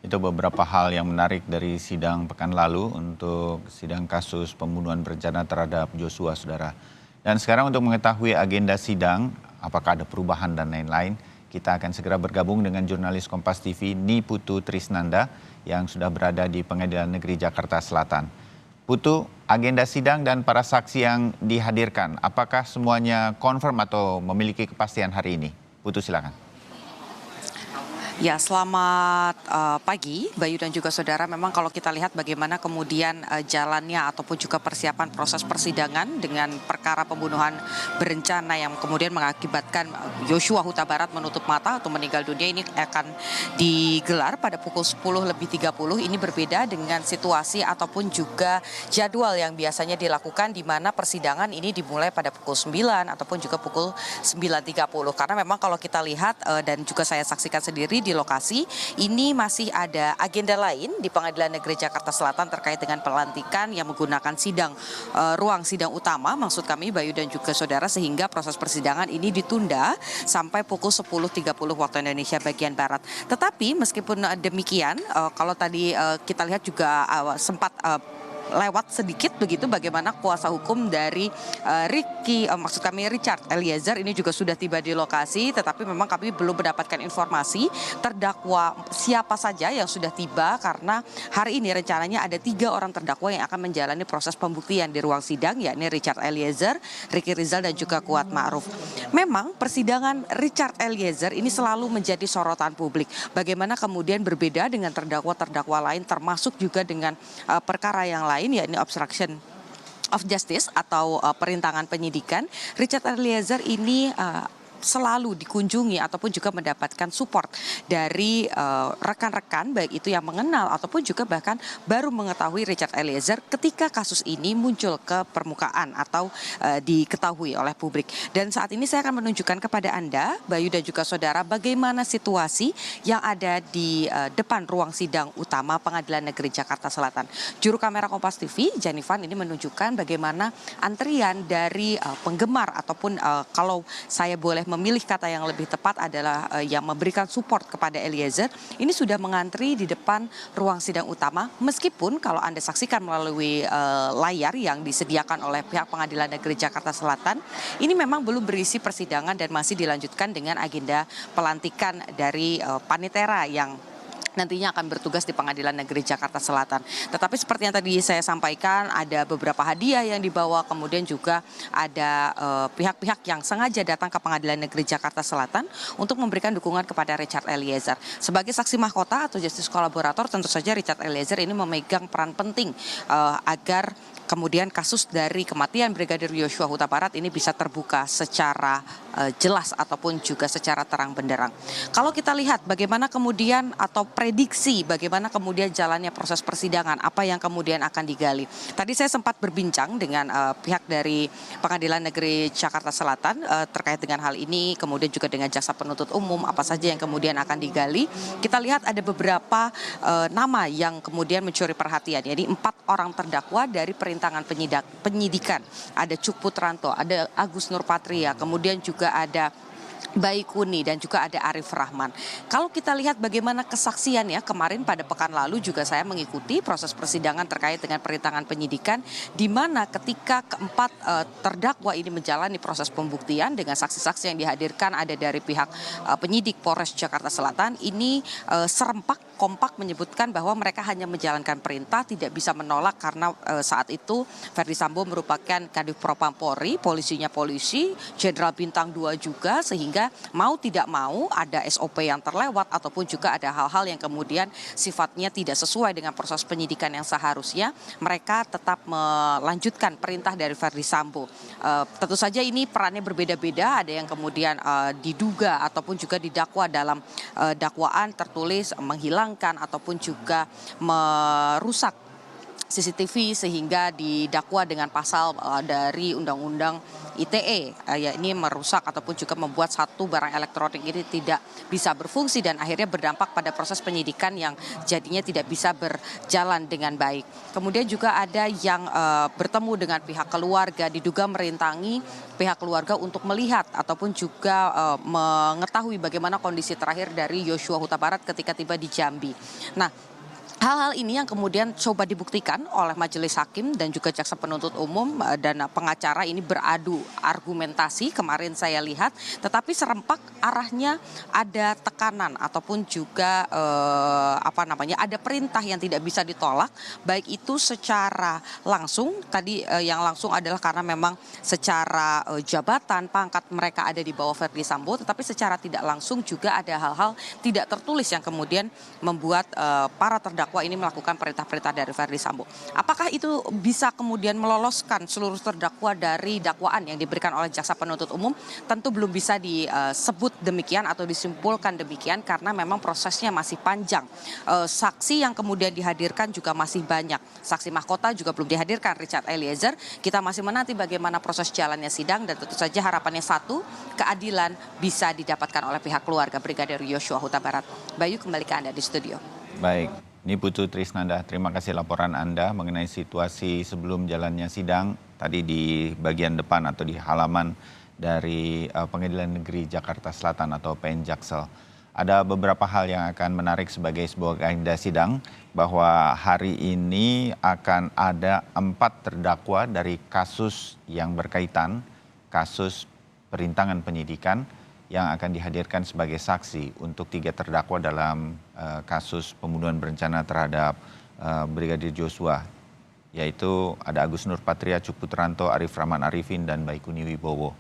Itu beberapa hal yang menarik dari sidang pekan lalu untuk sidang kasus pembunuhan berencana terhadap Joshua, Saudara. Dan sekarang untuk mengetahui agenda sidang, apakah ada perubahan dan lain-lain, kita akan segera bergabung dengan jurnalis Kompas TV Niputu Trisnanda yang sudah berada di Pengadilan Negeri Jakarta Selatan. Putu, agenda sidang dan para saksi yang dihadirkan, apakah semuanya confirm atau memiliki kepastian hari ini? Putu, silakan. Ya, selamat pagi Bayu dan juga saudara. Memang kalau kita lihat bagaimana kemudian jalannya ataupun juga persiapan proses persidangan dengan perkara pembunuhan berencana yang kemudian mengakibatkan Joshua Huta Barat menutup mata atau meninggal dunia ini akan digelar pada pukul 10:30. Ini berbeda dengan situasi ataupun juga jadwal yang biasanya dilakukan di mana persidangan ini dimulai pada pukul 9 ataupun juga pukul 9:30. Karena memang kalau kita lihat dan juga saya saksikan sendiri di lokasi, ini masih ada agenda lain di Pengadilan Negeri Jakarta Selatan terkait dengan pelantikan yang menggunakan ruang sidang utama, maksud kami Bayu dan juga saudara, sehingga proses persidangan ini ditunda sampai pukul 10:30 waktu Indonesia bagian Barat. Tetapi meskipun demikian, kalau tadi kita lihat juga sempat lewat sedikit begitu bagaimana kuasa hukum dari Richard Eliezer ini juga sudah tiba di lokasi, tetapi memang kami belum mendapatkan informasi terdakwa siapa saja yang sudah tiba karena hari ini rencananya ada 3 orang terdakwa yang akan menjalani proses pembuktian di ruang sidang, yakni Richard Eliezer, Ricky Rizal dan juga Kuat Ma'ruf. Memang persidangan Richard Eliezer ini selalu menjadi sorotan publik. Bagaimana kemudian berbeda dengan terdakwa-terdakwa lain termasuk juga dengan perkara yang lain, yakni obstruction of justice atau perintangan penyidikan. Richard Eliezer ini selalu dikunjungi ataupun juga mendapatkan support dari rekan-rekan baik itu yang mengenal ataupun juga bahkan baru mengetahui Richard Eliezer ketika kasus ini muncul ke permukaan atau diketahui oleh publik. Dan saat ini saya akan menunjukkan kepada Anda, Bayu dan juga saudara, bagaimana situasi yang ada di depan ruang sidang utama Pengadilan Negeri Jakarta Selatan. Juru kamera Kompas TV, Janivan, ini menunjukkan bagaimana antrian dari penggemar ataupun kalau saya boleh memilih kata yang lebih tepat adalah yang memberikan support kepada Eliezer, ini sudah mengantri di depan ruang sidang utama, meskipun kalau Anda saksikan melalui layar yang disediakan oleh pihak Pengadilan Negeri Jakarta Selatan, ini memang belum berisi persidangan dan masih dilanjutkan dengan agenda pelantikan dari panitera yang nantinya akan bertugas di Pengadilan Negeri Jakarta Selatan. Tetapi seperti yang tadi saya sampaikan, ada beberapa hadiah yang dibawa, kemudian juga ada pihak-pihak yang sengaja datang ke Pengadilan Negeri Jakarta Selatan untuk memberikan dukungan kepada Richard Eliezer. Sebagai saksi mahkota atau justice kolaborator, tentu saja Richard Eliezer ini memegang peran penting agar kemudian kasus dari kematian Brigadir Joshua Huta Barat ini bisa terbuka secara jelas ataupun juga secara terang benderang. Kalau kita lihat bagaimana kemudian atau prediksi bagaimana kemudian jalannya proses persidangan, apa yang kemudian akan digali. Tadi saya sempat berbincang dengan pihak dari Pengadilan Negeri Jakarta Selatan terkait dengan hal ini, kemudian juga dengan jaksa penuntut umum, apa saja yang kemudian akan digali. Kita lihat ada beberapa nama yang kemudian mencuri perhatian, jadi 4 orang terdakwa dari perintangan penyidikan. Ada Cuk Putranto, ada Agus Nurpatria, kemudian juga ada Baikuni dan juga ada Arif Rahman. Kalau kita lihat bagaimana kesaksiannya kemarin pada pekan lalu juga saya mengikuti proses persidangan terkait dengan perintangan penyidikan, di mana ketika keempat terdakwa ini menjalani proses pembuktian dengan saksi-saksi yang dihadirkan ada dari pihak penyidik Polres Jakarta Selatan, ini serempak kompak menyebutkan bahwa mereka hanya menjalankan perintah, tidak bisa menolak karena saat itu Verdi Sambo merupakan Kadif Propam Polri, polisinya polisi, Jenderal Bintang 2 juga, sehingga mau tidak mau ada SOP yang terlewat ataupun juga ada hal-hal yang kemudian sifatnya tidak sesuai dengan proses penyidikan yang seharusnya, mereka tetap melanjutkan perintah dari Verdi Sambo. Tentu saja ini perannya berbeda-beda, ada yang kemudian diduga ataupun juga didakwa dalam dakwaan tertulis menghilangkan ataupun juga merusak CCTV sehingga didakwa dengan pasal dari Undang-Undang ITE, ya ini merusak ataupun juga membuat satu barang elektronik ini tidak bisa berfungsi dan akhirnya berdampak pada proses penyidikan yang jadinya tidak bisa berjalan dengan baik. Kemudian juga ada yang bertemu dengan pihak keluarga, diduga merintangi pihak keluarga untuk melihat ataupun juga mengetahui bagaimana kondisi terakhir dari Joshua Huta Barat ketika tiba di Jambi. Nah, hal-hal ini yang kemudian coba dibuktikan oleh majelis hakim dan juga jaksa penuntut umum dan pengacara ini beradu argumentasi kemarin saya lihat, tetapi serempak arahnya ada tekanan ataupun juga ada perintah yang tidak bisa ditolak, baik itu secara langsung tadi yang langsung adalah karena memang secara jabatan pangkat mereka ada di bawah Verdi Sambo, tetapi secara tidak langsung juga ada hal-hal tidak tertulis yang kemudian membuat para terdakwa ini melakukan perintah-perintah dari Verdi Sambo. Apakah itu bisa kemudian meloloskan seluruh terdakwa dari dakwaan yang diberikan oleh jaksa penuntut umum? Tentu belum bisa disebut demikian atau disimpulkan demikian karena memang prosesnya masih panjang. Saksi yang kemudian dihadirkan juga masih banyak. Saksi mahkota juga belum dihadirkan, Richard Eliezer. Kita masih menanti bagaimana proses jalannya sidang dan tentu saja harapannya satu, keadilan bisa didapatkan oleh pihak keluarga Brigadir Joshua Huta Barat. Bayu, kembali ke Anda di studio. Baik, ini Putu Trisnanda, terima kasih laporan Anda mengenai situasi sebelum jalannya sidang tadi di bagian depan atau di halaman dari Pengadilan Negeri Jakarta Selatan atau PN Jaksel. Ada beberapa hal yang akan menarik sebagai sebuah agenda sidang bahwa hari ini akan ada 4 terdakwa dari kasus yang berkaitan, kasus perintangan penyidikan yang akan dihadirkan sebagai saksi untuk 3 terdakwa dalam kasus pembunuhan berencana terhadap Brigadir Joshua, yaitu ada Agus Nurpatria, Cuk Putranto, Arif Rahman Arifin, dan Baikuni Wibowo.